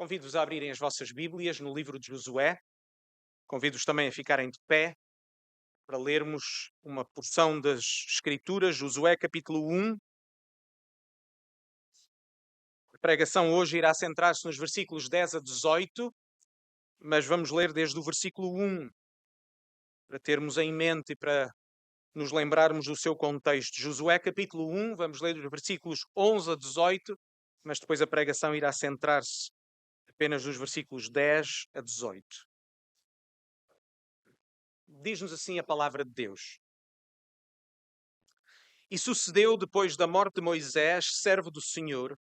Convido-vos a abrirem as vossas Bíblias no livro de Josué. Convido-vos também a ficarem de pé para lermos uma porção das Escrituras, Josué capítulo 1. A pregação hoje irá centrar-se nos versículos 10 a 18, mas vamos ler desde o versículo 1 para termos em mente e para nos lembrarmos do seu contexto. Josué capítulo 1, vamos ler os versículos 11 a 18, mas depois a pregação irá centrar-se apenas nos versículos 10 a 18. Diz-nos assim a palavra de Deus. E sucedeu depois da morte de Moisés, servo do Senhor,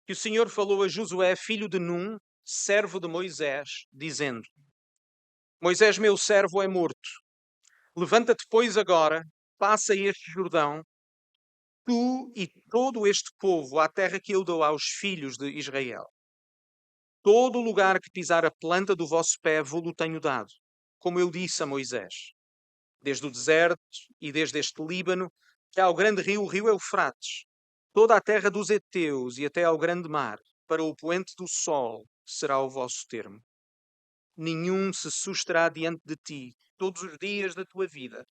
que o Senhor falou a Josué, filho de Num, servo de Moisés, dizendo: Moisés, meu servo, é morto. Levanta-te, pois, agora, passa este Jordão, tu e todo este povo, à terra que eu dou aos filhos de Israel. Todo o lugar que pisar a planta do vosso pé vou-lo tenho dado, como eu disse a Moisés. Desde o deserto e desde este Líbano, que há o grande rio, o rio Eufrates, toda a terra dos heteus e até ao grande mar, para o poente do sol, será o vosso termo. Nenhum se susterá diante de ti todos os dias da tua vida.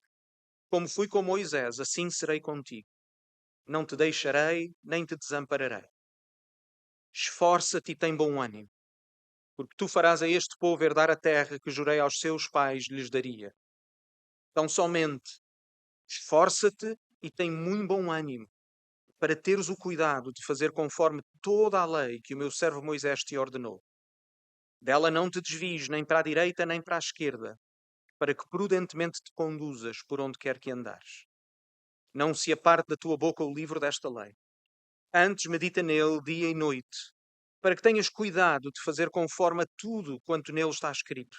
Como fui com Moisés, assim serei contigo. Não te deixarei, nem te desampararei. Esforça-te e tem bom ânimo, porque tu farás a este povo herdar a terra que jurei aos seus pais lhes daria. Tão somente esforça-te e tem muito bom ânimo, para teres o cuidado de fazer conforme toda a lei que o meu servo Moisés te ordenou. Dela não te desvies nem para a direita nem para a esquerda, para que prudentemente te conduzas por onde quer que andares. Não se aparte da tua boca o livro desta lei. Antes medita nele dia e noite, para que tenhas cuidado de fazer conforme a tudo quanto nele está escrito.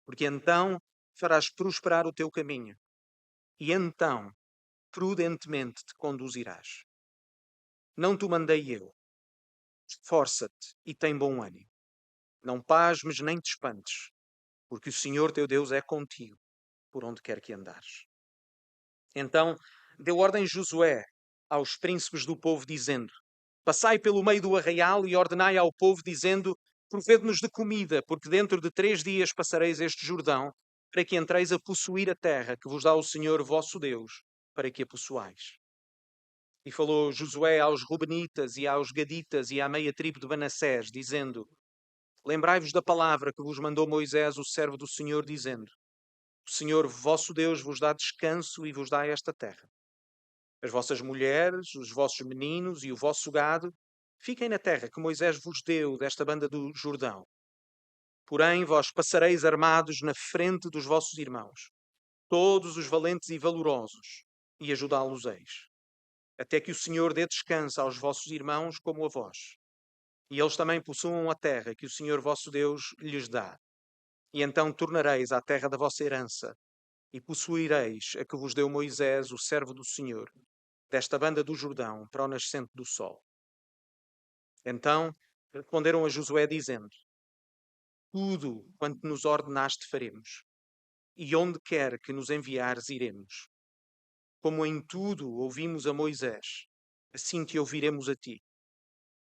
Porque então farás prosperar o teu caminho, e então prudentemente te conduzirás. Não te mandei eu. Esforça-te e tem bom ânimo. Não pasmes nem te espantes, porque o Senhor teu Deus é contigo, por onde quer que andares. Então deu ordem Josué aos príncipes do povo, dizendo: Passai pelo meio do arraial e ordenai ao povo, dizendo: Provede-nos de comida, porque dentro de 3 dias passareis este Jordão, para que entreis a possuir a terra que vos dá o Senhor vosso Deus, para que a possuais. E falou Josué aos Rubenitas e aos Gaditas e à meia tribo de Manassés, dizendo: Lembrai-vos da palavra que vos mandou Moisés, o servo do Senhor, dizendo: O Senhor vosso Deus vos dá descanso e vos dá esta terra. As vossas mulheres, os vossos meninos e o vosso gado fiquem na terra que Moisés vos deu desta banda do Jordão. Porém, vós passareis armados na frente dos vossos irmãos, todos os valentes e valorosos, e ajudá-los-eis, até que o Senhor dê descanso aos vossos irmãos como a vós. E eles também possuam a terra que o Senhor vosso Deus lhes dá. E então tornareis à terra da vossa herança, e possuireis a que vos deu Moisés, o servo do Senhor, desta banda do Jordão, para o nascente do sol. Então responderam a Josué, dizendo: Tudo quanto nos ordenaste faremos, e onde quer que nos enviares iremos. Como em tudo ouvimos a Moisés, assim te ouviremos a ti.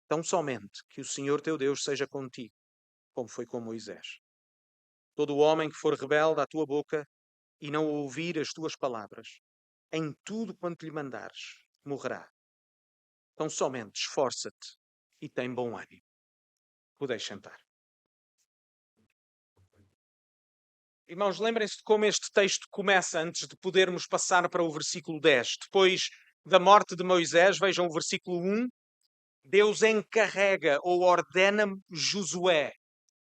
Tão somente que o Senhor teu Deus seja contigo, como foi com Moisés. Todo o homem que for rebelde à tua boca e não ouvir as tuas palavras, em tudo quanto lhe mandares, morrerá. Então somente esforça-te e tem bom ânimo. Podeis sentar. Irmãos, lembrem-se de como este texto começa antes de podermos passar para o versículo 10. Depois da morte de Moisés, vejam o versículo 1. Deus encarrega ou ordena Josué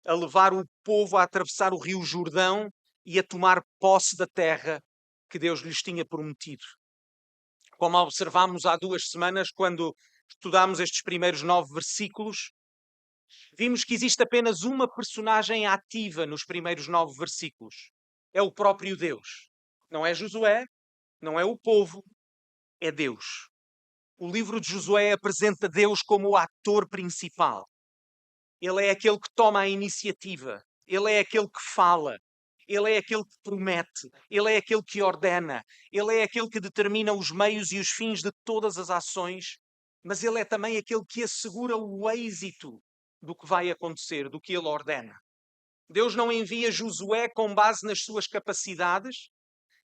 a levar o povo a atravessar o rio Jordão e a tomar posse da terra que Deus lhes tinha prometido. Como observámos há 2 semanas, quando estudámos estes primeiros 9 versículos, vimos que existe apenas uma personagem ativa nos primeiros 9 versículos. É o próprio Deus. Não é Josué, não é o povo, é Deus. O livro de Josué apresenta Deus como o ator principal. Ele é aquele que toma a iniciativa. Ele é aquele que fala. Ele é aquele que promete. Ele é aquele que ordena. Ele é aquele que determina os meios e os fins de todas as ações. Mas ele é também aquele que assegura o êxito do que vai acontecer, do que ele ordena. Deus não envia Josué com base nas suas capacidades.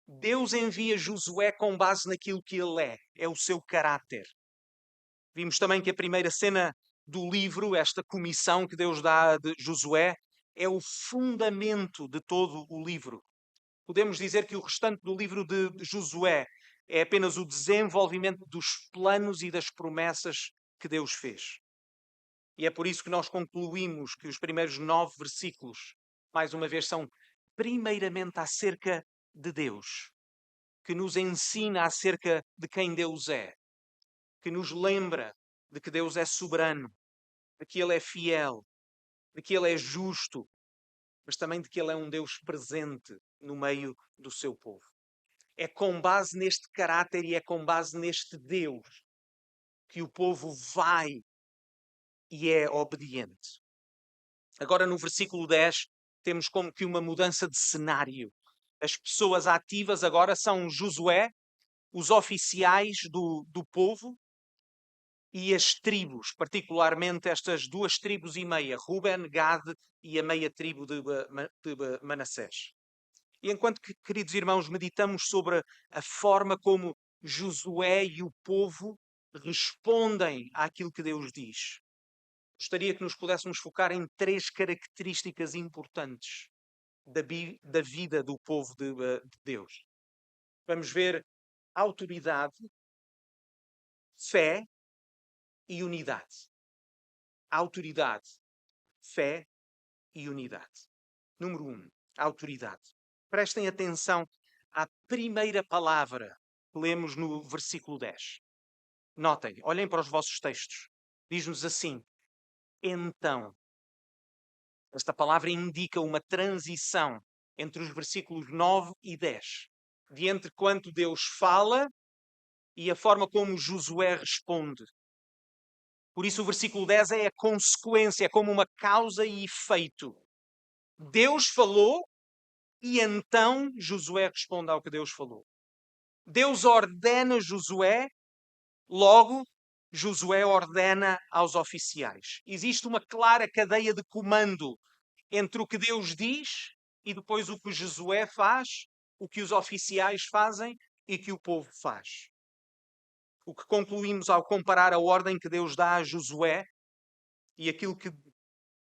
Deus envia Josué com base naquilo que ele é o seu caráter. Vimos também que a primeira cena do livro, esta comissão que Deus dá de Josué, é o fundamento de todo o livro. Podemos dizer que o restante do livro de Josué é apenas o desenvolvimento dos planos e das promessas que Deus fez. E é por isso que nós concluímos que os primeiros 9 versículos, mais uma vez, são primeiramente acerca de Deus, que nos ensina acerca de quem Deus é, que nos lembra de que Deus é soberano, de que Ele é fiel, de que Ele é justo, mas também de que Ele é um Deus presente no meio do seu povo. É com base neste caráter e é com base neste Deus que o povo vai e é obediente. Agora, no versículo 10, temos como que uma mudança de cenário. As pessoas ativas agora são Josué, os oficiais do povo e as tribos, particularmente estas 2 tribos e meia, Ruben, Gad e a meia tribo de Manassés. E enquanto que, queridos irmãos, meditamos sobre a forma como Josué e o povo respondem àquilo que Deus diz, gostaria que nos pudéssemos focar em 3 características importantes da vida do povo de Deus. Vamos ver autoridade, fé e unidade. Autoridade, fé e unidade. Número 1, autoridade. Prestem atenção à primeira palavra que lemos no versículo 10. Notem, olhem para os vossos textos. Diz-nos assim: então. Esta palavra indica uma transição entre os versículos 9 e 10. De entre quanto Deus fala e a forma como Josué responde. Por isso o versículo 10 é a consequência, é como uma causa e efeito. Deus falou e então Josué responde ao que Deus falou. Deus ordena Josué, logo Josué ordena aos oficiais. Existe uma clara cadeia de comando entre o que Deus diz e depois o que Josué faz, o que os oficiais fazem e que o povo faz. O que concluímos ao comparar a ordem que Deus dá a Josué e aquilo que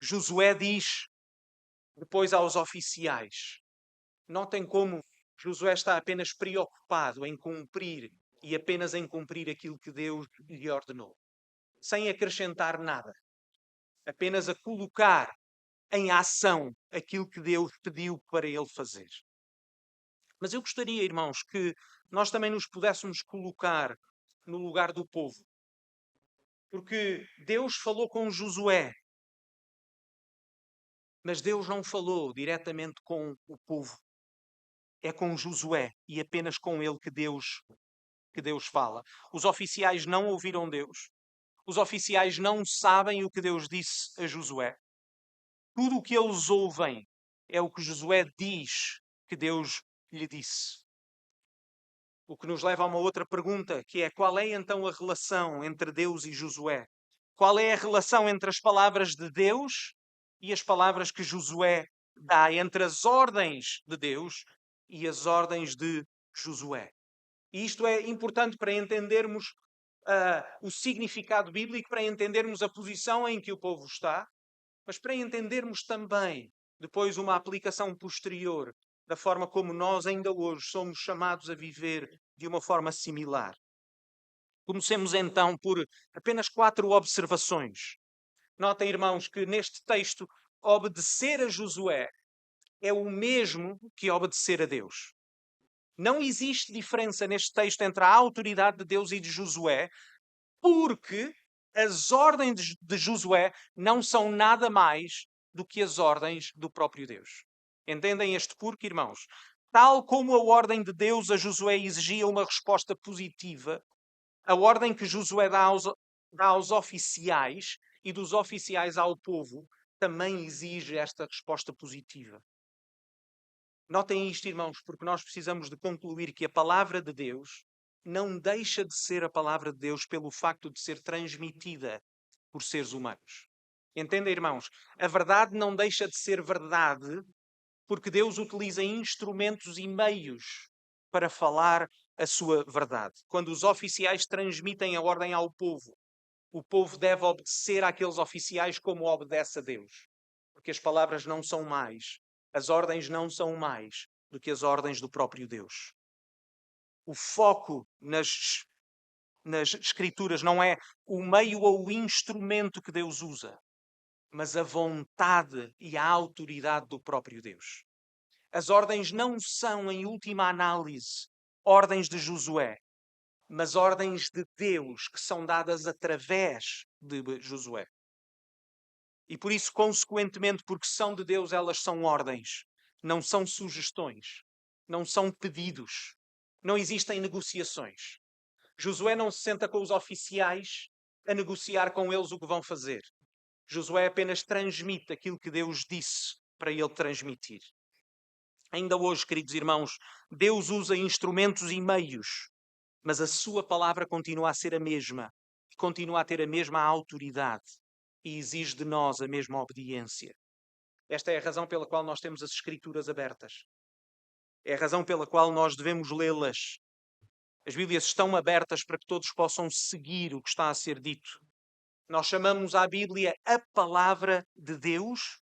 Josué diz depois aos oficiais. Notem como Josué está apenas preocupado em cumprir e apenas em cumprir aquilo que Deus lhe ordenou, sem acrescentar nada, apenas a colocar em ação aquilo que Deus pediu para ele fazer. Mas eu gostaria, irmãos, que nós também nos pudéssemos colocar no lugar do povo. Porque Deus falou com Josué, mas Deus não falou diretamente com o povo. É com Josué e apenas com ele que Deus fala. Os oficiais não ouviram Deus. Os oficiais não sabem o que Deus disse a Josué. Tudo o que eles ouvem é o que Josué diz que Deus lhe disse. O que nos leva a uma outra pergunta, que é: qual é então a relação entre Deus e Josué? Qual é a relação entre as palavras de Deus e as palavras que Josué dá, entre as ordens de Deus e as ordens de Josué? E isto é importante para entendermos o significado bíblico, para entendermos a posição em que o povo está, mas para entendermos também, depois, uma aplicação posterior da forma como nós ainda hoje somos chamados a viver de uma forma similar. Comecemos então por apenas 4 observações. Notem, irmãos, que neste texto obedecer a Josué é o mesmo que obedecer a Deus. Não existe diferença neste texto entre a autoridade de Deus e de Josué, porque as ordens de Josué não são nada mais do que as ordens do próprio Deus. Entendem este porquê, irmãos? Tal como a ordem de Deus a Josué exigia uma resposta positiva, a ordem que Josué dá aos oficiais e dos oficiais ao povo também exige esta resposta positiva. Notem isto, irmãos, porque nós precisamos de concluir que a palavra de Deus não deixa de ser a palavra de Deus pelo facto de ser transmitida por seres humanos. Entendem, irmãos? A verdade não deixa de ser verdade porque Deus utiliza instrumentos e meios para falar a sua verdade. Quando os oficiais transmitem a ordem ao povo, o povo deve obedecer àqueles oficiais como obedece a Deus. Porque as palavras não são mais, as ordens não são mais do que as ordens do próprio Deus. O foco nas Escrituras não é o meio ou o instrumento que Deus usa, mas a vontade e a autoridade do próprio Deus. As ordens não são, em última análise, ordens de Josué, mas ordens de Deus que são dadas através de Josué. E por isso, consequentemente, porque são de Deus, elas são ordens, não são sugestões, não são pedidos, não existem negociações. Josué não se senta com os oficiais a negociar com eles o que vão fazer. Josué apenas transmite aquilo que Deus disse para ele transmitir. Ainda hoje, queridos irmãos, Deus usa instrumentos e meios, mas a sua palavra continua a ser a mesma, continua a ter a mesma autoridade e exige de nós a mesma obediência. Esta é a razão pela qual nós temos as Escrituras abertas. É a razão pela qual nós devemos lê-las. As Bíblias estão abertas para que todos possam seguir o que está a ser dito. Nós chamamos à Bíblia a palavra de Deus,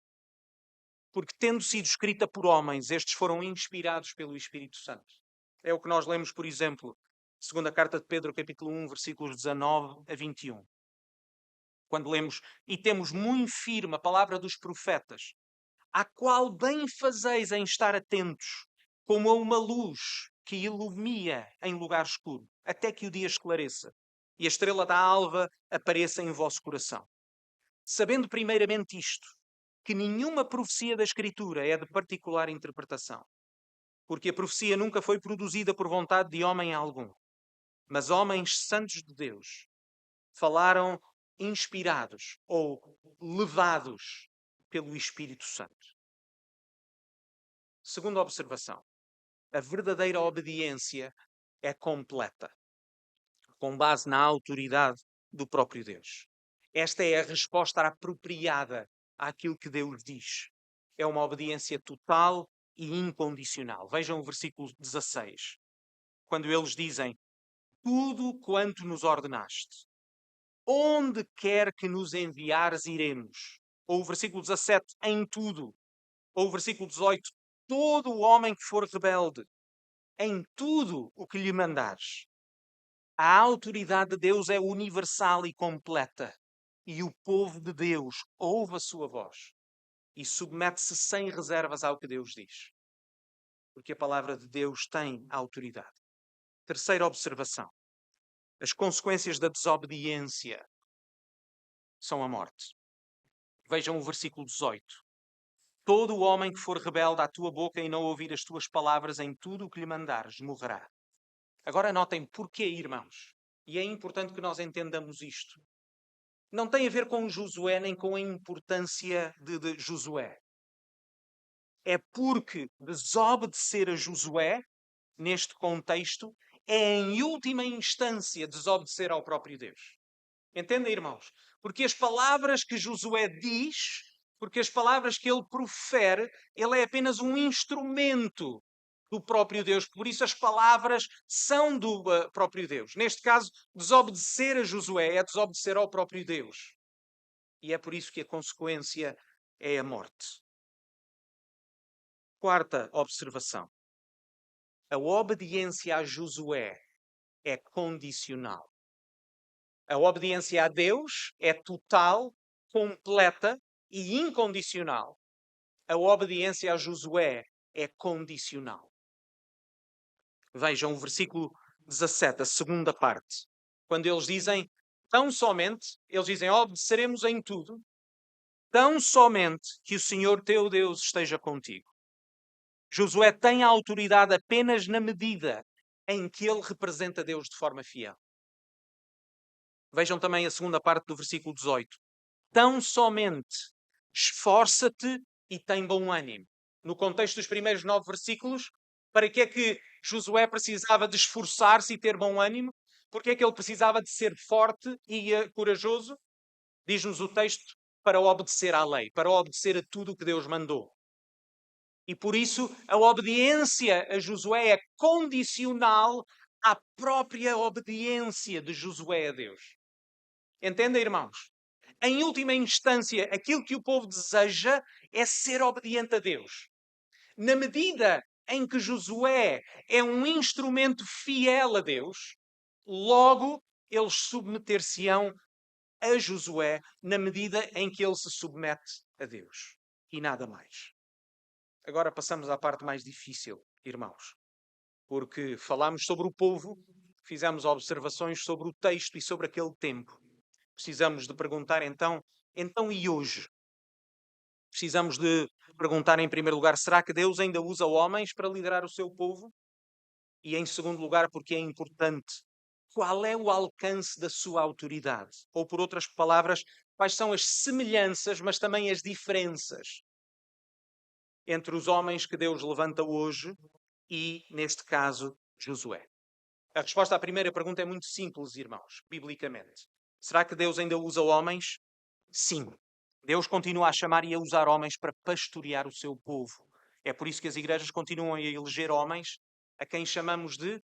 porque tendo sido escrita por homens, estes foram inspirados pelo Espírito Santo. É o que nós lemos, por exemplo, segunda carta de Pedro, capítulo 1, versículos 19 a 21. Quando lemos, e temos muito firme a palavra dos profetas, à qual bem fazeis em estar atentos, como a uma luz que ilumia em lugar escuro, até que o dia esclareça, e a estrela da alva apareça em vosso coração. Sabendo primeiramente isto, que nenhuma profecia da Escritura é de particular interpretação, porque a profecia nunca foi produzida por vontade de homem algum, mas homens santos de Deus falaram inspirados ou levados pelo Espírito Santo. Segunda observação, a verdadeira obediência é completa, com base na autoridade do próprio Deus. Esta é a resposta apropriada àquilo que Deus diz. É uma obediência total e incondicional. Vejam o versículo 16. Quando eles dizem, tudo quanto nos ordenaste, onde quer que nos enviares, iremos. Ou o versículo 17, em tudo. Ou o versículo 18, todo o homem que for rebelde, em tudo o que lhe mandares. A autoridade de Deus é universal e completa. E o povo de Deus ouve a sua voz e submete-se sem reservas ao que Deus diz. Porque a palavra de Deus tem autoridade. Terceira observação. As consequências da desobediência são a morte. Vejam o versículo 18. Todo o homem que for rebelde à tua boca e não ouvir as tuas palavras em tudo o que lhe mandares, morrerá. Agora notem porquê, irmãos. E é importante que nós entendamos isto. Não tem a ver com Josué nem com a importância de Josué. É porque desobedecer a Josué, neste contexto, é em última instância desobedecer ao próprio Deus. Entendem, irmãos? Porque as palavras que Josué diz, porque as palavras que ele profere, ele é apenas um instrumento do próprio Deus. Por isso as palavras são do próprio Deus. Neste caso, desobedecer a Josué é desobedecer ao próprio Deus. E é por isso que a consequência é a morte. Quarta observação. A obediência a Josué é condicional. A obediência a Deus é total, completa e incondicional. A obediência a Josué é condicional. Vejam o versículo 17, a segunda parte. Quando eles dizem, tão somente, eles dizem, obedeceremos em tudo, tão somente que o Senhor teu Deus esteja contigo. Josué tem a autoridade apenas na medida em que ele representa Deus de forma fiel. Vejam também a segunda parte do versículo 18. Tão somente esforça-te e tem bom ânimo. No contexto dos primeiros 9 versículos, para que é que Josué precisava de esforçar-se e ter bom ânimo? Porque é que ele precisava de ser forte e corajoso? Diz-nos o texto, para obedecer à lei, para obedecer a tudo o que Deus mandou. E por isso a obediência a Josué é condicional à própria obediência de Josué a Deus. Entendem, irmãos? Em última instância, aquilo que o povo deseja é ser obediente a Deus. Na medida em que Josué é um instrumento fiel a Deus, logo eles submeter-se-ão a Josué na medida em que ele se submete a Deus. E nada mais. Agora passamos à parte mais difícil, irmãos. Porque falámos sobre o povo, fizemos observações sobre o texto e sobre aquele tempo. Precisamos de perguntar então e hoje? Precisamos de perguntar em primeiro lugar, será que Deus ainda usa homens para liderar o seu povo? E em segundo lugar, porque é importante, qual é o alcance da sua autoridade? Ou por outras palavras, quais são as semelhanças, mas também as diferenças entre os homens que Deus levanta hoje e, neste caso, Josué? A resposta à primeira pergunta é muito simples, irmãos, biblicamente. Será que Deus ainda usa homens? Sim. Deus continua a chamar e a usar homens para pastorear o seu povo. É por isso que as igrejas continuam a eleger homens a quem chamamos de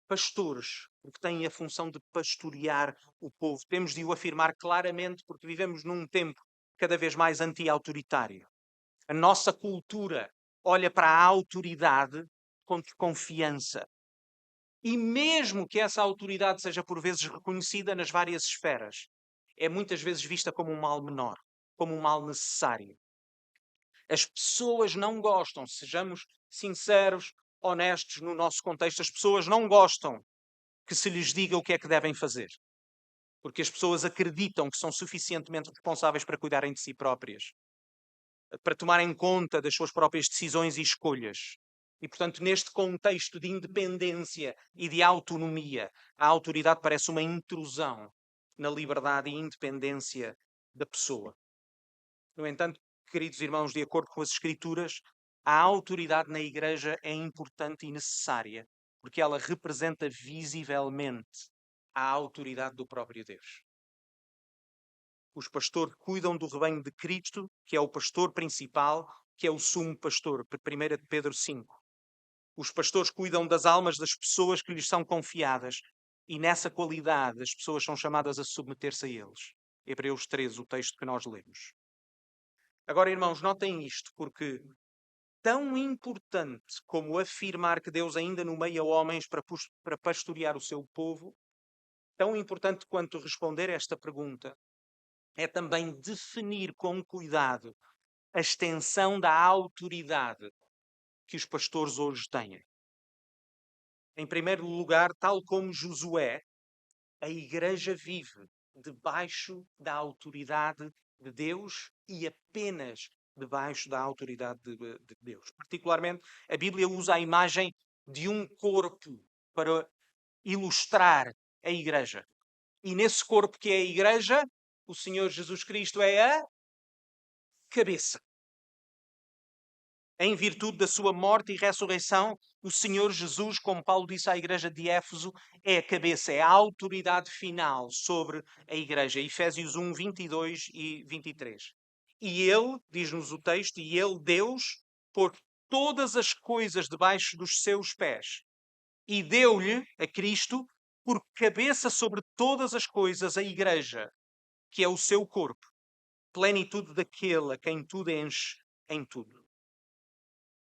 pastores, porque têm a função de pastorear o povo. Temos de o afirmar claramente porque vivemos num tempo cada vez mais anti-autoritário. A nossa cultura olha para a autoridade com desconfiança. E mesmo que essa autoridade seja por vezes reconhecida nas várias esferas, é muitas vezes vista como um mal menor, como um mal necessário. As pessoas não gostam, sejamos sinceros, honestos no nosso contexto, as pessoas não gostam que se lhes diga o que é que devem fazer. Porque as pessoas acreditam que são suficientemente responsáveis para cuidarem de si próprias, para tomarem conta das suas próprias decisões e escolhas. E, portanto, neste contexto de independência e de autonomia, a autoridade parece uma intrusão na liberdade e independência da pessoa. No entanto, queridos irmãos, de acordo com as Escrituras, a autoridade na Igreja é importante e necessária, porque ela representa visivelmente a autoridade do próprio Deus. Os pastores cuidam do rebanho de Cristo, que é o pastor principal, que é o sumo pastor, 1 de Pedro 5. Os pastores cuidam das almas das pessoas que lhes são confiadas, e nessa qualidade as pessoas são chamadas a submeter-se a eles. Hebreus 13, o texto que nós lemos. Agora, irmãos, notem isto, porque tão importante como afirmar que Deus ainda nomeia homens para pastorear o seu povo, tão importante quanto responder esta pergunta é também definir com cuidado a extensão da autoridade que os pastores hoje têm. Em primeiro lugar, tal como Josué, a Igreja vive debaixo da autoridade de Deus e apenas debaixo da autoridade de Deus. Particularmente, a Bíblia usa a imagem de um corpo para ilustrar a Igreja. E nesse corpo que é a Igreja, o Senhor Jesus Cristo é a cabeça. Em virtude da sua morte e ressurreição, o Senhor Jesus, como Paulo disse à igreja de Éfeso, é a cabeça, é a autoridade final sobre a igreja. Efésios 1, 22 e 23. E ele, diz-nos o texto, e ele, Deus, pôs todas as coisas debaixo dos seus pés e deu-lhe, a Cristo, por cabeça sobre todas as coisas, a igreja, que é o seu corpo, plenitude daquele a quem tudo enche em tudo.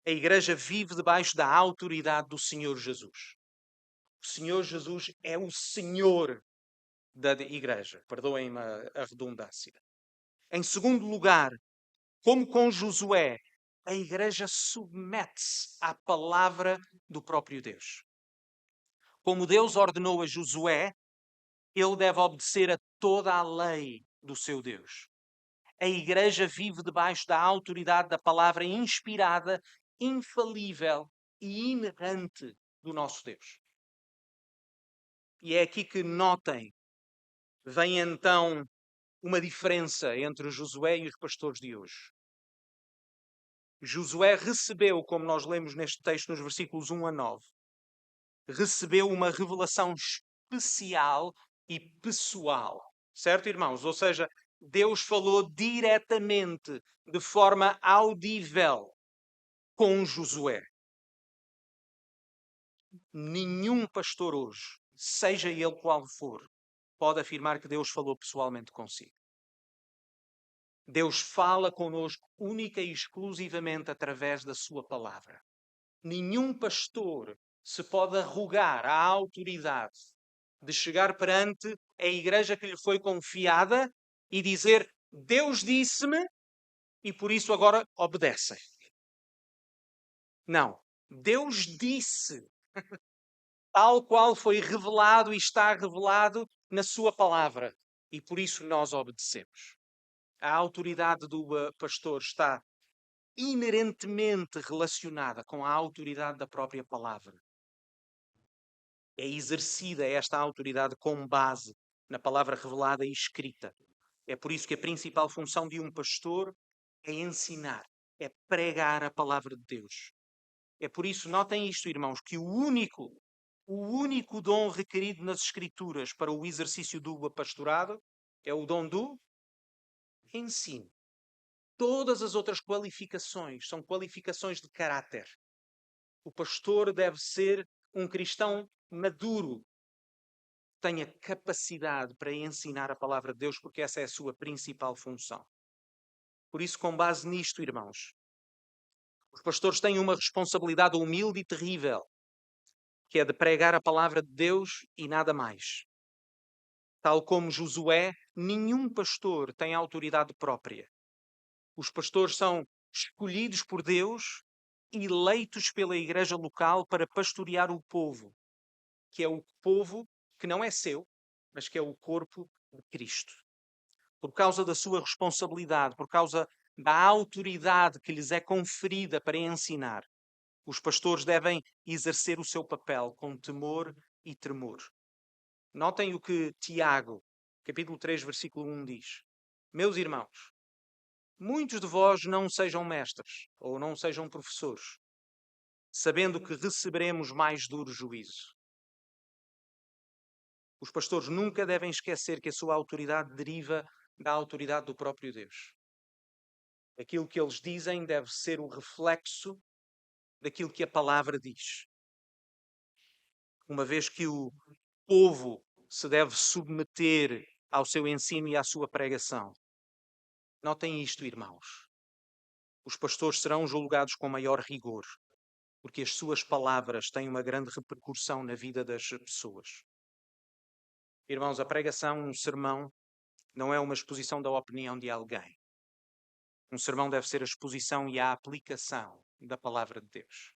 A Igreja vive debaixo da autoridade do Senhor Jesus. O Senhor Jesus é o Senhor da Igreja. Perdoem-me a redundância. Em segundo lugar, como com Josué, a Igreja submete-se à palavra do próprio Deus. Como Deus ordenou a Josué, ele deve obedecer a toda a lei do seu Deus. A Igreja vive debaixo da autoridade da palavra inspirada, infalível e inerrante do nosso Deus. E é aqui que notem, vem então uma diferença entre Josué e os pastores de hoje. Josué recebeu, como nós lemos neste texto nos versículos 1 a 9, recebeu uma revelação especial e pessoal. Certo, irmãos? Ou seja, Deus falou diretamente, de forma audível, com Josué. Nenhum pastor hoje, seja ele qual for, pode afirmar que Deus falou pessoalmente consigo. Deus fala conosco única e exclusivamente através da sua palavra. Nenhum pastor se pode arrogar a autoridade de chegar perante a igreja que lhe foi confiada e dizer: Deus disse-me e por isso agora obedecem. Não. Deus disse, tal qual foi revelado e está revelado na sua palavra. E por isso nós obedecemos. A autoridade do pastor está inerentemente relacionada com a autoridade da própria palavra. É exercida esta autoridade com base na palavra revelada e escrita. É por isso que a principal função de um pastor é ensinar, é pregar a palavra de Deus. É por isso, notem isto, irmãos, que o único dom requerido nas Escrituras para o exercício do pastorado é o dom do ensino. Todas as outras qualificações são qualificações de caráter. O pastor deve ser um cristão maduro, tenha capacidade para ensinar a palavra de Deus, porque essa é a sua principal função. Por isso, com base nisto, irmãos, os pastores têm uma responsabilidade humilde e terrível, que é de pregar a palavra de Deus e nada mais. Tal como Josué, nenhum pastor tem autoridade própria. Os pastores são escolhidos por Deus, eleitos pela igreja local para pastorear o povo, que é o povo que não é seu, mas que é o corpo de Cristo. Por causa da sua responsabilidade, por causa da autoridade que lhes é conferida para ensinar, os pastores devem exercer o seu papel com temor e tremor. Notem o que Tiago, capítulo 3, versículo 1 diz. Meus irmãos, muitos de vós não sejam mestres ou não sejam professores, sabendo que receberemos mais duro juízo. Os pastores nunca devem esquecer que a sua autoridade deriva da autoridade do próprio Deus. Aquilo que eles dizem deve ser o reflexo daquilo que a palavra diz. Uma vez que o povo se deve submeter ao seu ensino e à sua pregação. Notem isto, irmãos. Os pastores serão julgados com maior rigor, porque as suas palavras têm uma grande repercussão na vida das pessoas. Irmãos, a pregação, um sermão, não é uma exposição da opinião de alguém. Um sermão deve ser a exposição e a aplicação da palavra de Deus.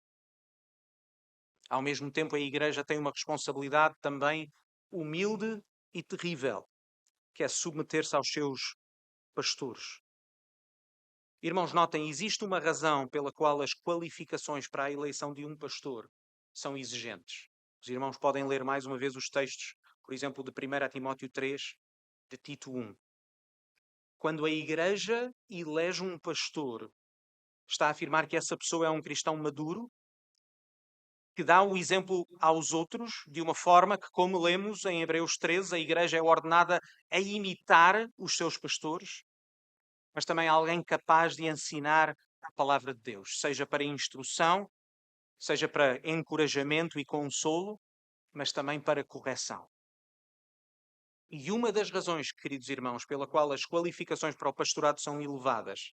Ao mesmo tempo, a Igreja tem uma responsabilidade também humilde e terrível, que é submeter-se aos seus pastores. Irmãos, notem, existe uma razão pela qual as qualificações para a eleição de um pastor são exigentes. Os irmãos podem ler mais uma vez os textos, por exemplo, de 1 Timóteo 3, de Tito 1. Quando a Igreja elege um pastor, está a afirmar que essa pessoa é um cristão maduro, que dá o exemplo aos outros, de uma forma que, como lemos em Hebreus 13, a Igreja é ordenada a imitar os seus pastores, mas também alguém capaz de ensinar a palavra de Deus, seja para instrução, seja para encorajamento e consolo, mas também para correção. E uma das razões, queridos irmãos, pela qual as qualificações para o pastorado são elevadas,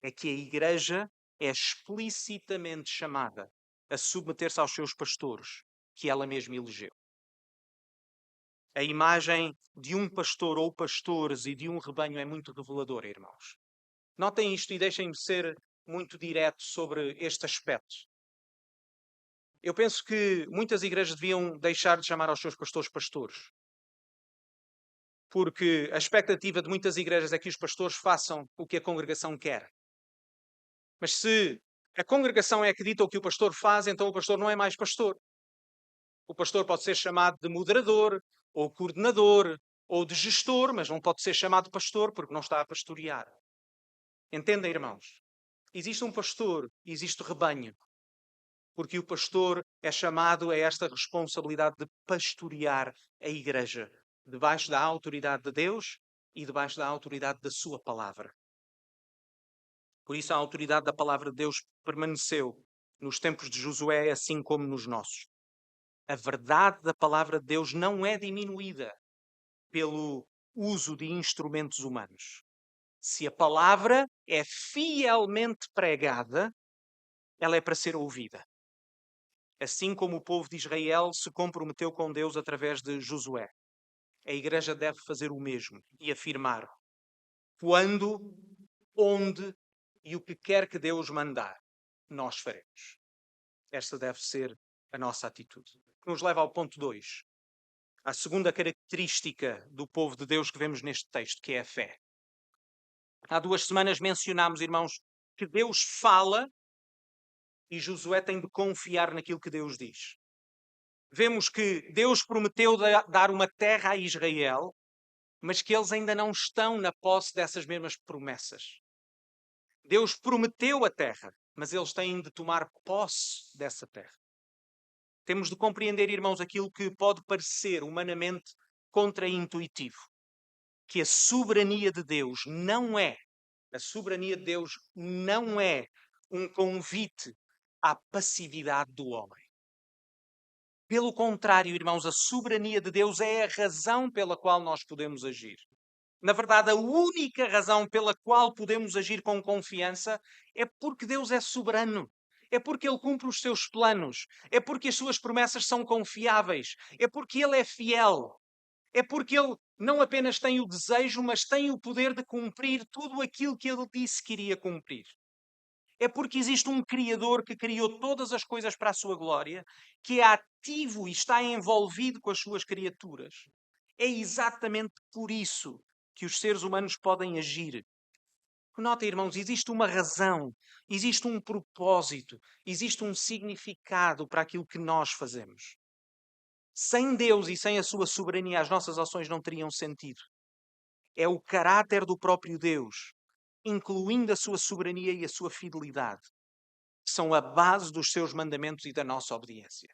é que a Igreja é explicitamente chamada a submeter-se aos seus pastores, que ela mesma elegeu. A imagem de um pastor ou pastores e de um rebanho é muito reveladora, irmãos. Notem isto e deixem-me ser muito direto sobre este aspecto. Eu penso que muitas igrejas deviam deixar de chamar aos seus pastores pastores. Porque a expectativa de muitas igrejas é que os pastores façam o que a congregação quer. Mas se a congregação é que dita o que o pastor faz, então o pastor não é mais pastor. O pastor pode ser chamado de moderador, ou coordenador, ou de gestor, mas não pode ser chamado pastor porque não está a pastorear. Entendem, irmãos? Existe um pastor e existe o rebanho. Porque o pastor é chamado a esta responsabilidade de pastorear a igreja, debaixo da autoridade de Deus e debaixo da autoridade da sua palavra. Por isso a autoridade da palavra de Deus permaneceu nos tempos de Josué, assim como nos nossos. A verdade da palavra de Deus não é diminuída pelo uso de instrumentos humanos. Se a palavra é fielmente pregada, ela é para ser ouvida. Assim como o povo de Israel se comprometeu com Deus através de Josué, a igreja deve fazer o mesmo e afirmar: quando, onde e o que quer que Deus mandar, nós faremos. Esta deve ser a nossa atitude. Que nos leva ao ponto 2. A segunda característica do povo de Deus que vemos neste texto, que é a fé. Há 2 semanas mencionámos, irmãos, que Deus fala e Josué tem de confiar naquilo que Deus diz. Vemos que Deus prometeu dar uma terra a Israel, mas que eles ainda não estão na posse dessas mesmas promessas. Deus prometeu a terra, mas eles têm de tomar posse dessa terra. Temos de compreender, irmãos, aquilo que pode parecer humanamente contraintuitivo, que a soberania de Deus não é um convite à passividade do homem. Pelo contrário, irmãos, a soberania de Deus é a razão pela qual nós podemos agir. Na verdade, a única razão pela qual podemos agir com confiança é porque Deus é soberano. É porque Ele cumpre os seus planos. É porque as suas promessas são confiáveis. É porque Ele é fiel. É porque Ele não apenas tem o desejo, mas tem o poder de cumprir tudo aquilo que Ele disse que iria cumprir. É porque existe um Criador que criou todas as coisas para a sua glória, que é ativo e está envolvido com as suas criaturas. É exatamente por isso que os seres humanos podem agir. Nota, irmãos, existe uma razão, existe um propósito, existe um significado para aquilo que nós fazemos. Sem Deus e sem a sua soberania, as nossas ações não teriam sentido. É o caráter do próprio Deus, incluindo a sua soberania e a sua fidelidade, que são a base dos seus mandamentos e da nossa obediência.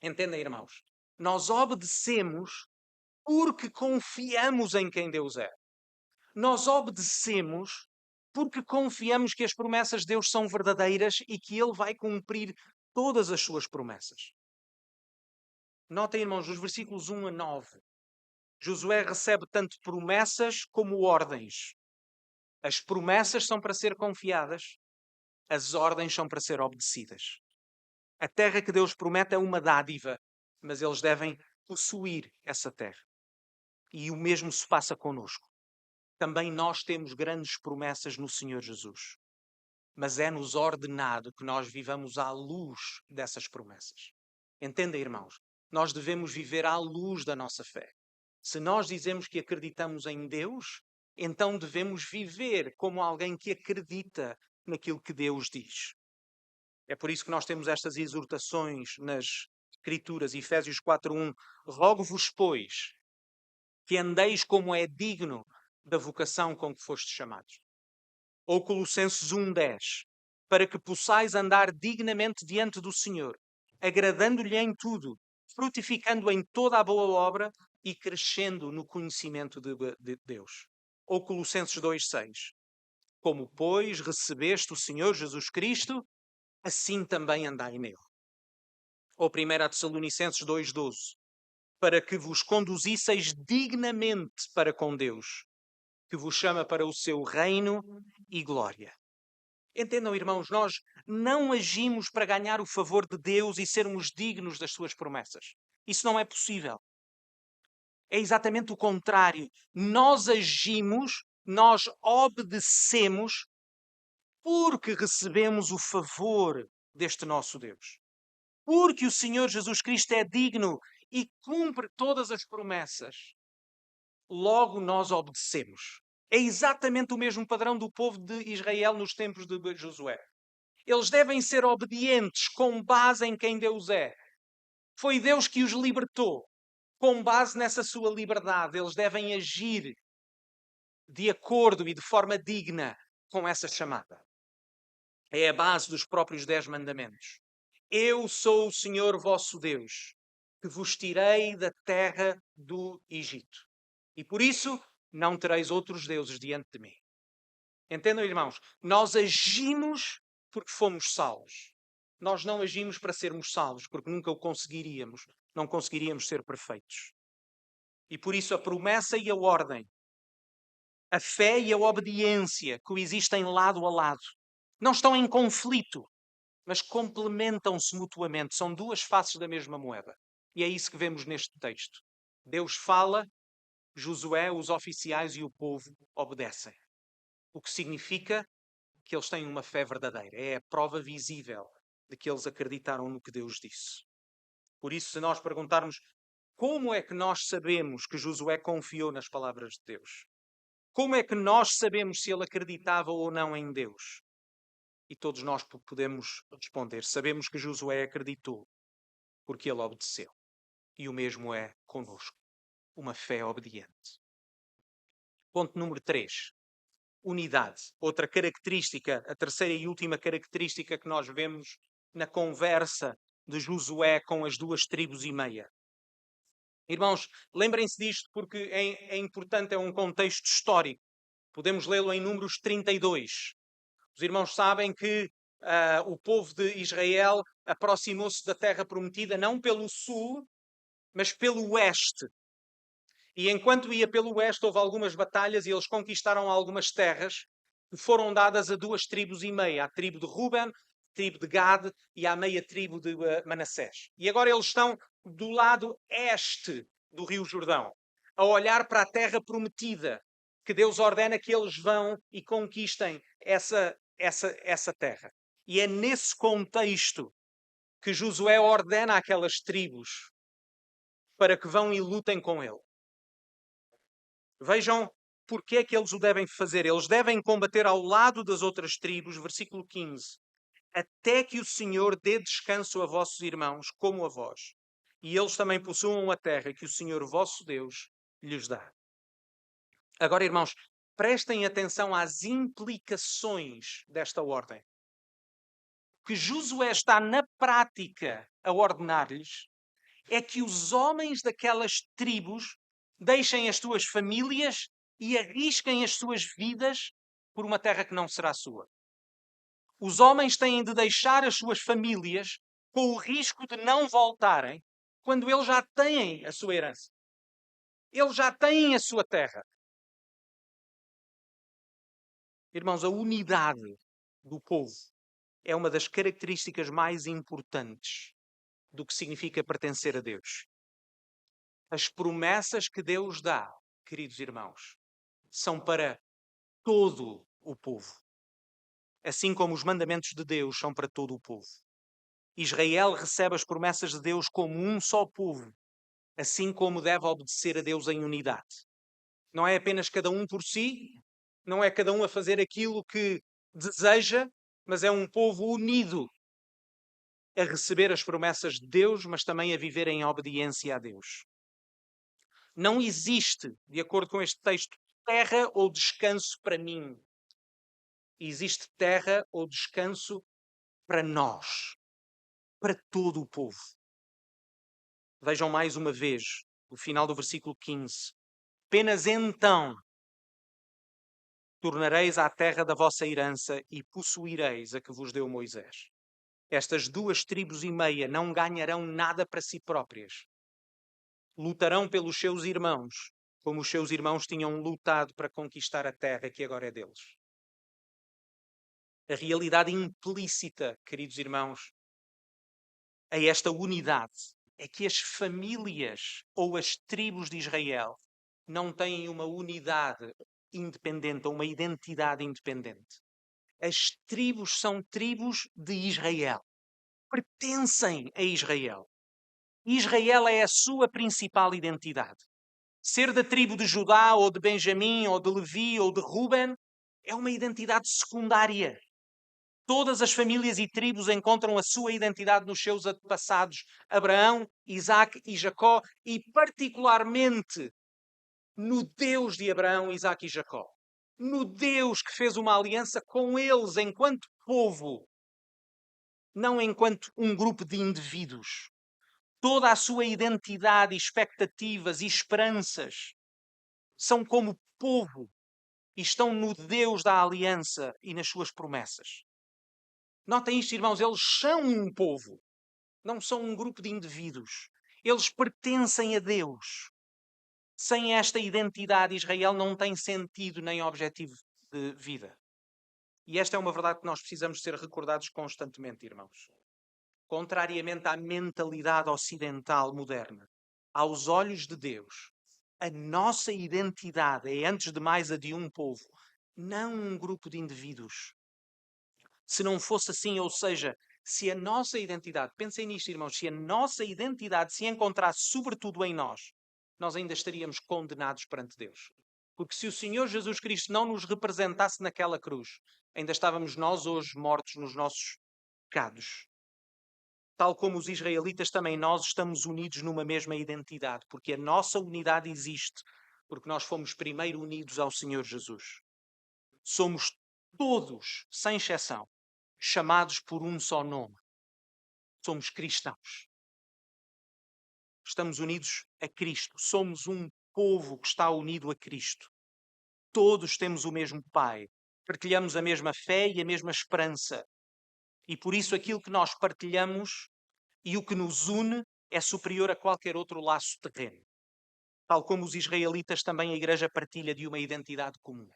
Entendem, irmãos? Nós obedecemos porque confiamos em quem Deus é. Nós obedecemos porque confiamos que as promessas de Deus são verdadeiras e que Ele vai cumprir todas as suas promessas. Notem, irmãos, os versículos 1 a 9. Josué recebe tanto promessas como ordens. As promessas são para ser confiadas, as ordens são para ser obedecidas. A terra que Deus promete é uma dádiva, mas eles devem possuir essa terra. E o mesmo se passa conosco. Também nós temos grandes promessas no Senhor Jesus. Mas é-nos ordenado que nós vivamos à luz dessas promessas. Entendem, irmãos? Nós devemos viver à luz da nossa fé. Se nós dizemos que acreditamos em Deus, então devemos viver como alguém que acredita naquilo que Deus diz. É por isso que nós temos estas exortações nas Escrituras, Efésios 4:1. Rogo-vos, pois, que andeis como é digno da vocação com que fostes chamados. Ou Colossenses 1:10. Para que possais andar dignamente diante do Senhor, agradando-lhe em tudo, frutificando em toda a boa obra e crescendo no conhecimento de Deus. Ou Colossenses 2:6. Como, pois, recebeste o Senhor Jesus Cristo, assim também andai nele. Ou 1 Tessalonicenses 2:12. Para que vos conduzisseis dignamente para com Deus, que vos chama para o seu reino e glória. Entendam, irmãos, nós não agimos para ganhar o favor de Deus e sermos dignos das suas promessas. Isso não é possível. É exatamente o contrário. Nós agimos, nós obedecemos porque recebemos o favor deste nosso Deus. Porque o Senhor Jesus Cristo é digno e cumpre todas as promessas. Logo nós obedecemos. É exatamente o mesmo padrão do povo de Israel nos tempos de Josué. Eles devem ser obedientes com base em quem Deus é. Foi Deus que os libertou. Com base nessa sua liberdade, eles devem agir de acordo e de forma digna com essa chamada. É a base dos próprios 10 mandamentos. Eu sou o Senhor vosso Deus, que vos tirei da terra do Egito. E por isso não tereis outros deuses diante de mim. Entendam, irmãos? Nós agimos porque fomos salvos. Nós não agimos para sermos salvos, porque nunca o conseguiríamos. Não conseguiríamos ser perfeitos. E por isso a promessa e a ordem, a fé e a obediência coexistem lado a lado. Não estão em conflito, mas complementam-se mutuamente. São duas faces da mesma moeda. E é isso que vemos neste texto. Deus fala, Josué, os oficiais e o povo obedecem. O que significa que eles têm uma fé verdadeira. É a prova visível de que eles acreditaram no que Deus disse. Por isso, se nós perguntarmos como é que nós sabemos que Josué confiou nas palavras de Deus? Como é que nós sabemos se ele acreditava ou não em Deus? E todos nós podemos responder. Sabemos que Josué acreditou porque ele obedeceu. E o mesmo é conosco. Uma fé obediente. Ponto número 3. Unidade. Outra característica, a terceira e última característica que nós vemos na conversa de Josué com as 2,5 tribos. Irmãos, lembrem-se disto porque é importante, é um contexto histórico. Podemos lê-lo em Números 32. Os irmãos sabem que o povo de Israel aproximou-se da terra prometida não pelo sul, mas pelo oeste. E enquanto ia pelo oeste, houve algumas batalhas e eles conquistaram algumas terras que foram dadas a 2,5 tribos. A tribo de Ruben, a tribo de Gad e a meia tribo de Manassés. E agora eles estão do lado este do Rio Jordão, a olhar para a terra prometida, que Deus ordena que eles vão e conquistem essa terra. E é nesse contexto que Josué ordena àquelas tribos para que vão e lutem com ele. Vejam porque é que eles o devem fazer. Eles devem combater ao lado das outras tribos, versículo 15. Até que o Senhor dê descanso a vossos irmãos, como a vós. E eles também possuam a terra que o Senhor vosso Deus lhes dá. Agora, irmãos, prestem atenção às implicações desta ordem. O que Josué está na prática a ordenar-lhes é que os homens daquelas tribos deixem as suas famílias e arrisquem as suas vidas por uma terra que não será sua. Os homens têm de deixar as suas famílias com o risco de não voltarem quando eles já têm a sua herança. Eles já têm a sua terra. Irmãos, a unidade do povo é uma das características mais importantes do que significa pertencer a Deus. As promessas que Deus dá, queridos irmãos, são para todo o povo. Assim como os mandamentos de Deus são para todo o povo. Israel recebe as promessas de Deus como um só povo, assim como deve obedecer a Deus em unidade. Não é apenas cada um por si, não é cada um a fazer aquilo que deseja, mas é um povo unido a receber as promessas de Deus, mas também a viver em obediência a Deus. Não existe, de acordo com este texto, terra ou descanso para mim. Existe terra ou descanso para nós, para todo o povo. Vejam mais uma vez o final do versículo 15. Apenas então tornareis à terra da vossa herança e possuireis a que vos deu Moisés. Estas 2,5 tribos não ganharão nada para si próprias. Lutarão pelos seus irmãos, como os seus irmãos tinham lutado para conquistar a terra que agora é deles. A realidade implícita, queridos irmãos, a esta unidade é que as famílias ou as tribos de Israel não têm uma unidade independente ou uma identidade independente. As tribos são tribos de Israel. Pertencem a Israel. Israel é a sua principal identidade. Ser da tribo de Judá, ou de Benjamim, ou de Levi, ou de Ruben, é uma identidade secundária. Todas as famílias e tribos encontram a sua identidade nos seus antepassados, Abraão, Isaac e Jacó, e particularmente no Deus de Abraão, Isaac e Jacó. No Deus que fez uma aliança com eles enquanto povo, não enquanto um grupo de indivíduos. Toda a sua identidade, expectativas e esperanças são como povo e estão no Deus da aliança e nas suas promessas. Notem isto, irmãos, eles são um povo, não são um grupo de indivíduos. Eles pertencem a Deus. Sem esta identidade, Israel não tem sentido nem objetivo de vida. E esta é uma verdade que nós precisamos ser recordados constantemente, irmãos. Contrariamente à mentalidade ocidental moderna, aos olhos de Deus, a nossa identidade é, antes de mais, a de um povo, não um grupo de indivíduos. Se não fosse assim, ou seja, se a nossa identidade, pensem nisto, irmãos, se a nossa identidade se encontrasse sobretudo em nós, nós ainda estaríamos condenados perante Deus. Porque se o Senhor Jesus Cristo não nos representasse naquela cruz, ainda estávamos nós hoje mortos nos nossos pecados. Tal como os israelitas, também nós estamos unidos numa mesma identidade, porque a nossa unidade existe, porque nós fomos primeiro unidos ao Senhor Jesus. Somos todos, sem exceção, chamados por um só nome. Somos cristãos. Estamos unidos a Cristo. Somos um povo que está unido a Cristo. Todos temos o mesmo Pai. Partilhamos a mesma fé e a mesma esperança. E por isso aquilo que nós partilhamos e o que nos une é superior a qualquer outro laço terreno. Tal como os israelitas, também a Igreja partilha de uma identidade comum.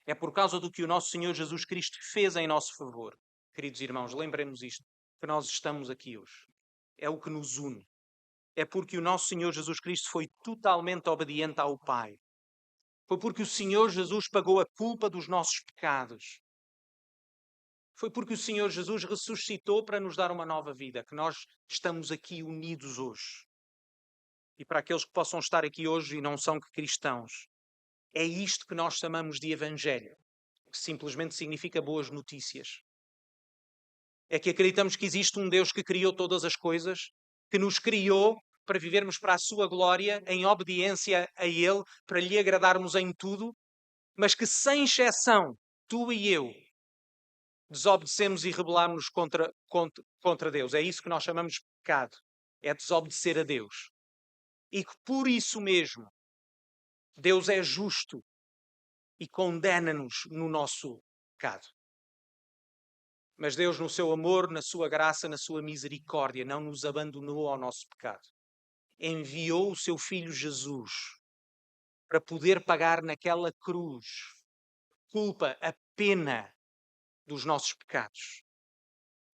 É por causa do que o nosso Senhor Jesus Cristo fez em nosso favor. Queridos irmãos, lembremos isto, que nós estamos aqui hoje. É o que nos une. É porque o nosso Senhor Jesus Cristo foi totalmente obediente ao Pai. Foi porque o Senhor Jesus pagou a culpa dos nossos pecados. Foi porque o Senhor Jesus ressuscitou para nos dar uma nova vida, que nós estamos aqui unidos hoje. E para aqueles que possam estar aqui hoje e não são cristãos, é isto que nós chamamos de Evangelho, que simplesmente significa boas notícias. É que acreditamos que existe um Deus que criou todas as coisas, que nos criou para vivermos para a sua glória, em obediência a Ele, para lhe agradarmos em tudo, mas que sem exceção, tu e eu, desobedecemos e rebelamos contra Deus. É isso que nós chamamos de pecado. É desobedecer a Deus. E que por isso mesmo, Deus é justo e condena-nos no nosso pecado. Mas Deus, no seu amor, na sua graça, na sua misericórdia, não nos abandonou ao nosso pecado. Enviou o seu Filho Jesus para poder pagar naquela cruz culpa, a pena dos nossos pecados.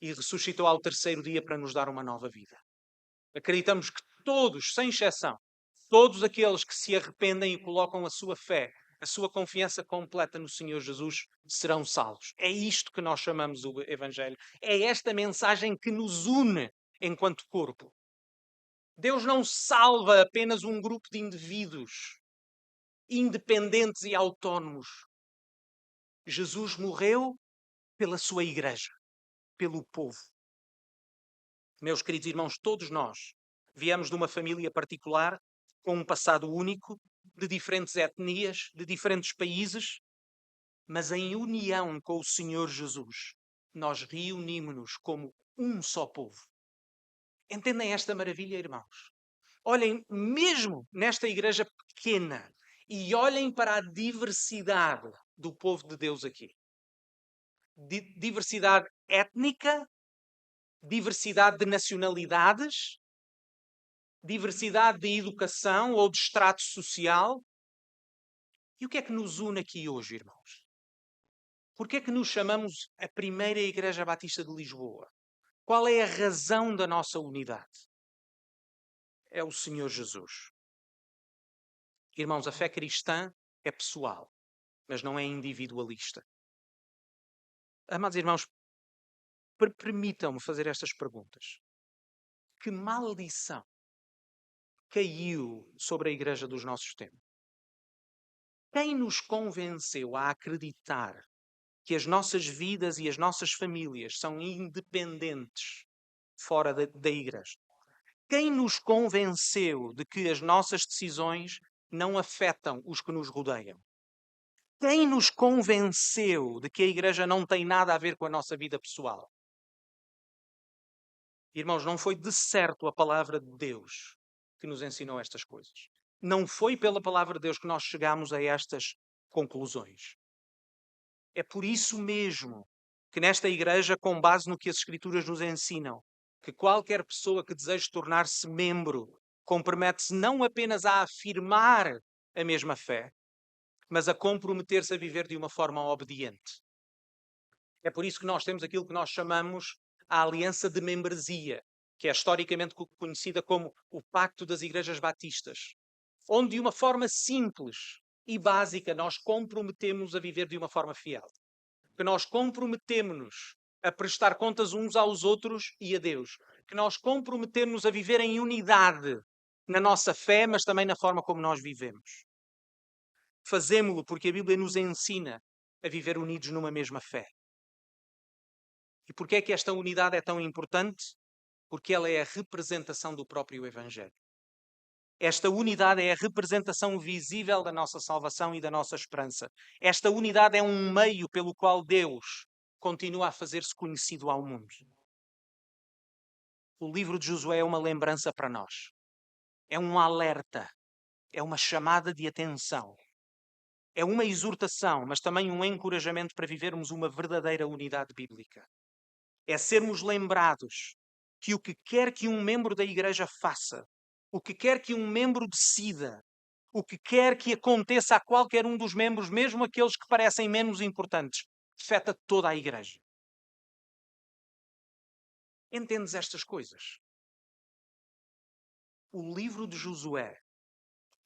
E ressuscitou ao terceiro dia para nos dar uma nova vida. Acreditamos que todos, sem exceção, todos aqueles que se arrependem e colocam a sua fé, a sua confiança completa no Senhor Jesus, serão salvos. É isto que nós chamamos o Evangelho. É esta mensagem que nos une enquanto corpo. Deus não salva apenas um grupo de indivíduos independentes e autónomos. Jesus morreu pela sua igreja, pelo povo. Meus queridos irmãos, todos nós viemos de uma família particular, com um passado único, de diferentes etnias, de diferentes países, mas em união com o Senhor Jesus, nós reunimos-nos como um só povo. Entendem esta maravilha, irmãos? Olhem, mesmo nesta igreja pequena, e olhem para a diversidade do povo de Deus aqui. Diversidade étnica, diversidade de nacionalidades, diversidade de educação ou de extrato social. E o que é que nos une aqui hoje, irmãos? Porquê é que nos chamamos a primeira Igreja Batista de Lisboa? Qual é a razão da nossa unidade? É o Senhor Jesus. Irmãos, a fé cristã é pessoal, mas não é individualista. Amados irmãos, permitam-me fazer estas perguntas. Que maldição caiu sobre a Igreja dos nossos tempos? Quem nos convenceu a acreditar que as nossas vidas e as nossas famílias são independentes fora da Igreja? Quem nos convenceu de que as nossas decisões não afetam os que nos rodeiam? Quem nos convenceu de que a Igreja não tem nada a ver com a nossa vida pessoal? Irmãos, não foi de certo a palavra de Deus que nos ensinou estas coisas. Não foi pela palavra de Deus que nós chegamos a estas conclusões. É por isso mesmo que nesta igreja, com base no que as Escrituras nos ensinam, que qualquer pessoa que deseje tornar-se membro compromete-se não apenas a afirmar a mesma fé, mas a comprometer-se a viver de uma forma obediente. É por isso que nós temos aquilo que nós chamamos a aliança de membresia, que é historicamente conhecida como o Pacto das Igrejas Batistas, onde de uma forma simples e básica nós comprometemos a viver de uma forma fiel. Que nós comprometemos-nos a prestar contas uns aos outros e a Deus. Que nós comprometemos a viver em unidade na nossa fé, mas também na forma como nós vivemos. Fazemo-lo porque a Bíblia nos ensina a viver unidos numa mesma fé. E porquê é que esta unidade é tão importante? Porque ela é a representação do próprio Evangelho. Esta unidade é a representação visível da nossa salvação e da nossa esperança. Esta unidade é um meio pelo qual Deus continua a fazer-se conhecido ao mundo. O livro de Josué é uma lembrança para nós. É um alerta. É uma chamada de atenção. É uma exortação, mas também um encorajamento para vivermos uma verdadeira unidade bíblica. É sermos lembrados que o que quer que um membro da igreja faça, o que quer que um membro decida, o que quer que aconteça a qualquer um dos membros, mesmo aqueles que parecem menos importantes, afeta toda a igreja. Entendes estas coisas? O livro de Josué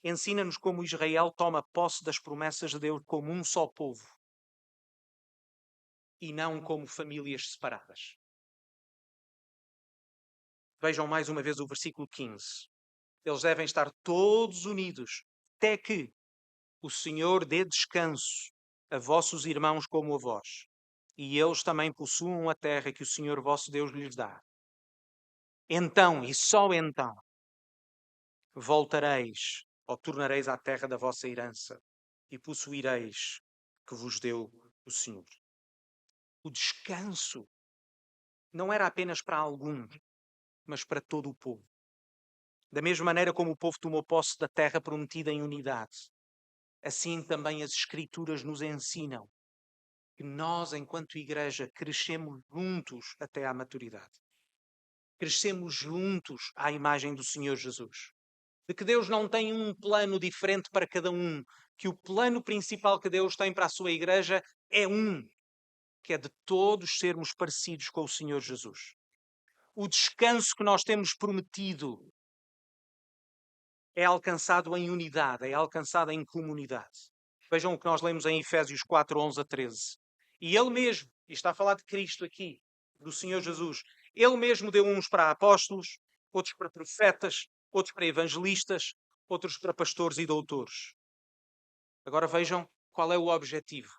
ensina-nos como Israel toma posse das promessas de Deus como um só povo e não como famílias separadas. Vejam mais uma vez o versículo 15. Eles devem estar todos unidos, até que o Senhor dê descanso a vossos irmãos como a vós, e eles também possuam a terra que o Senhor vosso Deus lhes dá. Então, e só então, voltareis ou tornareis à terra da vossa herança e possuireis que vos deu o Senhor. O descanso não era apenas para alguns, mas para todo o povo. Da mesma maneira como o povo tomou posse da terra prometida em unidade, assim também as Escrituras nos ensinam que nós, enquanto igreja, crescemos juntos até à maturidade. Crescemos juntos à imagem do Senhor Jesus. De que Deus não tem um plano diferente para cada um, que o plano principal que Deus tem para a sua igreja é um, que é de todos sermos parecidos com o Senhor Jesus. O descanso que nós temos prometido é alcançado em unidade, é alcançado em comunidade. Vejam o que nós lemos em Efésios 4, 11 a 13. E Ele mesmo, e está a falar de Cristo aqui, do Senhor Jesus, Ele mesmo deu uns para apóstolos, outros para profetas, outros para evangelistas, outros para pastores e doutores. Agora vejam qual é o objetivo.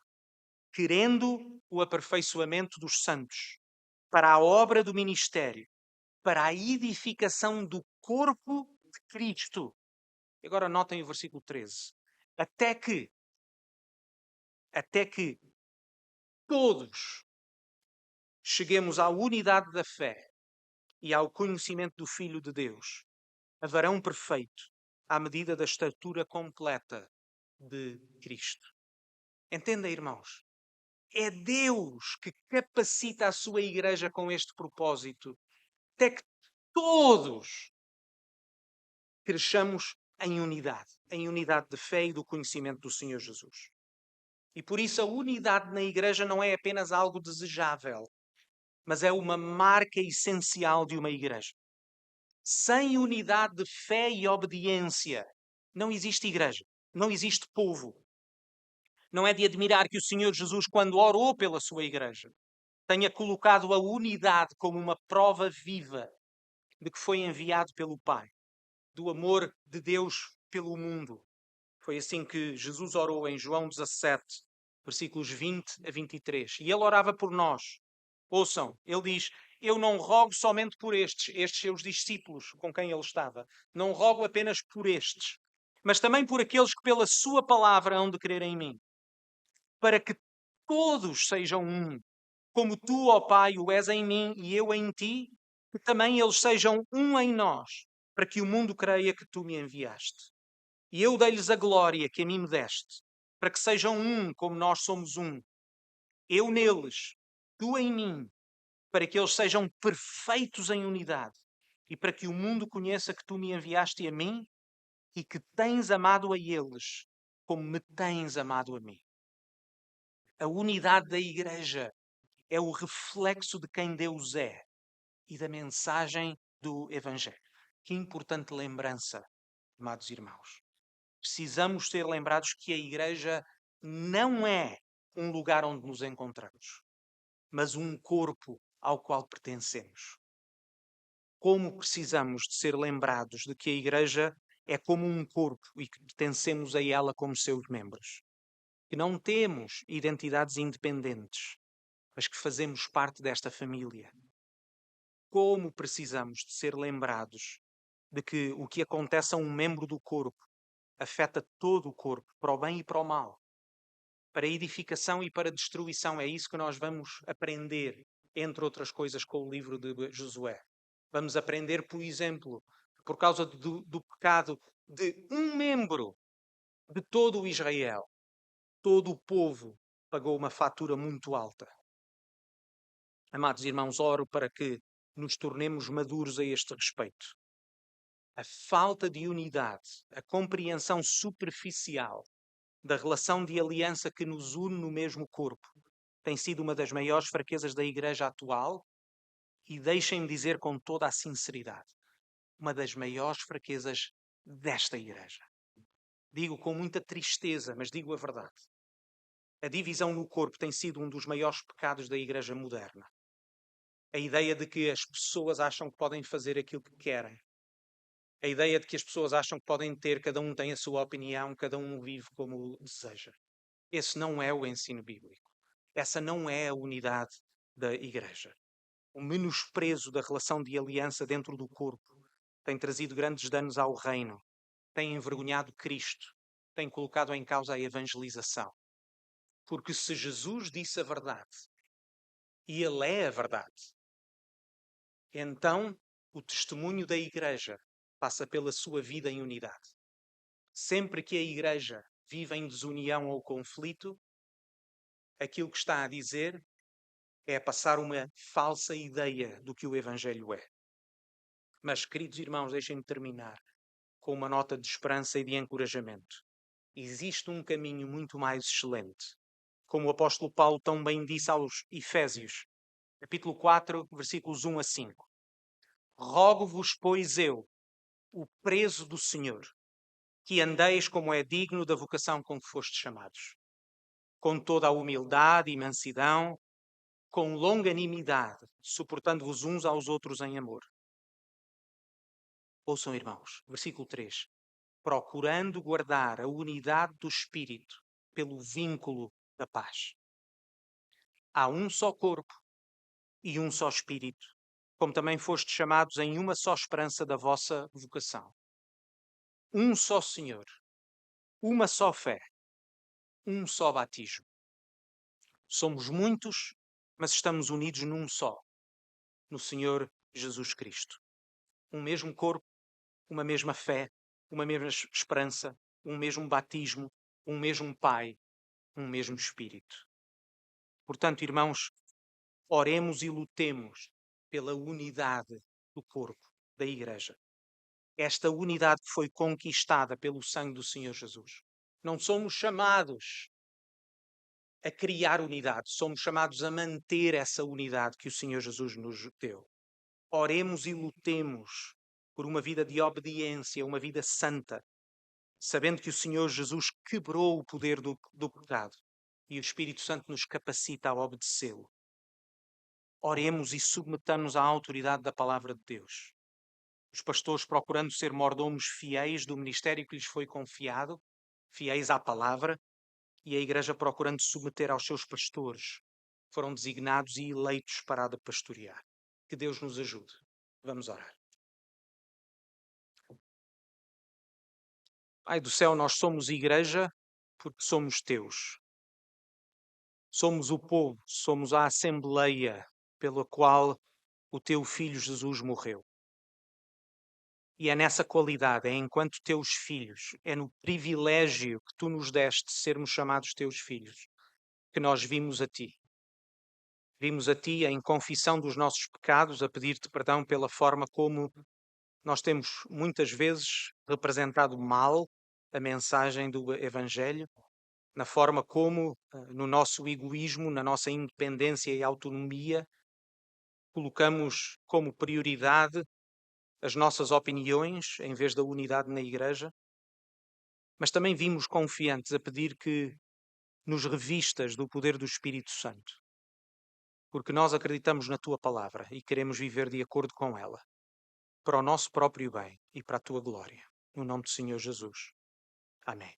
Querendo o aperfeiçoamento dos santos, para a obra do ministério, para a edificação do corpo de Cristo. Agora notem o versículo 13. Até que todos cheguemos à unidade da fé e ao conhecimento do Filho de Deus, a varão perfeito, à medida da estatura completa de Cristo. Entendem, irmãos? É Deus que capacita a sua igreja com este propósito, até que todos cresçamos em unidade de fé e do conhecimento do Senhor Jesus. E por isso a unidade na igreja não é apenas algo desejável, mas é uma marca essencial de uma igreja. Sem unidade de fé e obediência, não existe igreja, não existe povo. Não é de admirar que o Senhor Jesus, quando orou pela sua igreja, tenha colocado a unidade como uma prova viva de que foi enviado pelo Pai, do amor de Deus pelo mundo. Foi assim que Jesus orou em João 17, versículos 20 a 23. E ele orava por nós. Ouçam, ele diz: eu não rogo somente por estes seus discípulos com quem ele estava. Não rogo apenas por estes, mas também por aqueles que pela sua palavra hão de crer em mim. Para que todos sejam um. Como tu, ó Pai, o és em mim e eu em ti, que também eles sejam um em nós, para que o mundo creia que tu me enviaste. E eu dei-lhes a glória que a mim me deste, para que sejam um como nós somos um. Eu neles, tu em mim, para que eles sejam perfeitos em unidade e para que o mundo conheça que tu me enviaste a mim e que tens amado a eles como me tens amado a mim. A unidade da Igreja é o reflexo de quem Deus é e da mensagem do Evangelho. Que importante lembrança, amados irmãos. Precisamos ser lembrados que a Igreja não é um lugar onde nos encontramos, mas um corpo ao qual pertencemos. Como precisamos de ser lembrados de que a Igreja é como um corpo e que pertencemos a ela como seus membros. Que não temos identidades independentes, mas que fazemos parte desta família. Como precisamos de ser lembrados de que o que acontece a um membro do corpo afeta todo o corpo, para o bem e para o mal, para a edificação e para a destruição. É isso que nós vamos aprender, entre outras coisas, com o livro de Josué. Vamos aprender, por exemplo, por causa do pecado de um membro de todo o Israel, todo o povo pagou uma fatura muito alta. Amados irmãos, oro para que nos tornemos maduros a este respeito. A falta de unidade, a compreensão superficial da relação de aliança que nos une no mesmo corpo, tem sido uma das maiores fraquezas da Igreja atual e, deixem-me dizer com toda a sinceridade, uma das maiores fraquezas desta Igreja. Digo com muita tristeza, mas digo a verdade. A divisão no corpo tem sido um dos maiores pecados da Igreja moderna. A ideia de que as pessoas acham que podem fazer aquilo que querem. A ideia de que as pessoas acham que podem ter, cada um tem a sua opinião, cada um vive como deseja. Esse não é o ensino bíblico. Essa não é a unidade da Igreja. O menosprezo da relação de aliança dentro do corpo tem trazido grandes danos ao reino, tem envergonhado Cristo, tem colocado em causa a evangelização. Porque se Jesus disse a verdade, e Ele é a verdade, então o testemunho da Igreja passa pela sua vida em unidade. Sempre que a Igreja vive em desunião ou conflito, aquilo que está a dizer é passar uma falsa ideia do que o Evangelho é. Mas, queridos irmãos, deixem-me terminar com uma nota de esperança e de encorajamento. Existe um caminho muito mais excelente, como o apóstolo Paulo tão bem disse aos Efésios, capítulo 4, versículos 1 a 5. Rogo-vos, pois eu, o preso do Senhor, que andeis como é digno da vocação com que fostes chamados, com toda a humildade e mansidão, com longanimidade, suportando-vos uns aos outros em amor. Ouçam, irmãos, versículo 3. Procurando guardar a unidade do Espírito pelo vínculo da paz. Há um só corpo e um só Espírito, como também fostes chamados em uma só esperança da vossa vocação. Um só Senhor, uma só fé, um só batismo. Somos muitos, mas estamos unidos num só, no Senhor Jesus Cristo. Um mesmo corpo, uma mesma fé, uma mesma esperança, um mesmo batismo, um mesmo Pai, um mesmo Espírito. Portanto, irmãos, oremos e lutemos pela unidade do corpo da Igreja. Esta unidade que foi conquistada pelo sangue do Senhor Jesus. Não somos chamados a criar unidade, somos chamados a manter essa unidade que o Senhor Jesus nos deu. Oremos e lutemos por uma vida de obediência, uma vida santa, sabendo que o Senhor Jesus quebrou o poder do pecado e o Espírito Santo nos capacita a obedecê-lo. Oremos e submetamos à autoridade da palavra de Deus. Os pastores procurando ser mordomos fiéis do ministério que lhes foi confiado, fiéis à palavra, e a Igreja procurando submeter aos seus pastores, foram designados e eleitos para a de pastorear. Que Deus nos ajude. Vamos orar. Pai do céu, nós somos Igreja porque somos teus. Somos o povo, somos a assembleia pela qual o teu Filho Jesus morreu. E é nessa qualidade, é enquanto teus filhos, é no privilégio que tu nos deste de sermos chamados teus filhos, que nós vimos a ti. Vimos a ti em confissão dos nossos pecados, a pedir-te perdão pela forma como nós temos muitas vezes representado mal a mensagem do Evangelho, na forma como, no nosso egoísmo, na nossa independência e autonomia, colocamos como prioridade as nossas opiniões em vez da unidade na Igreja. Mas também vimos confiantes a pedir que nos revistas do poder do Espírito Santo, porque nós acreditamos na tua palavra e queremos viver de acordo com ela, para o nosso próprio bem e para a tua glória. No nome do Senhor Jesus. Amém.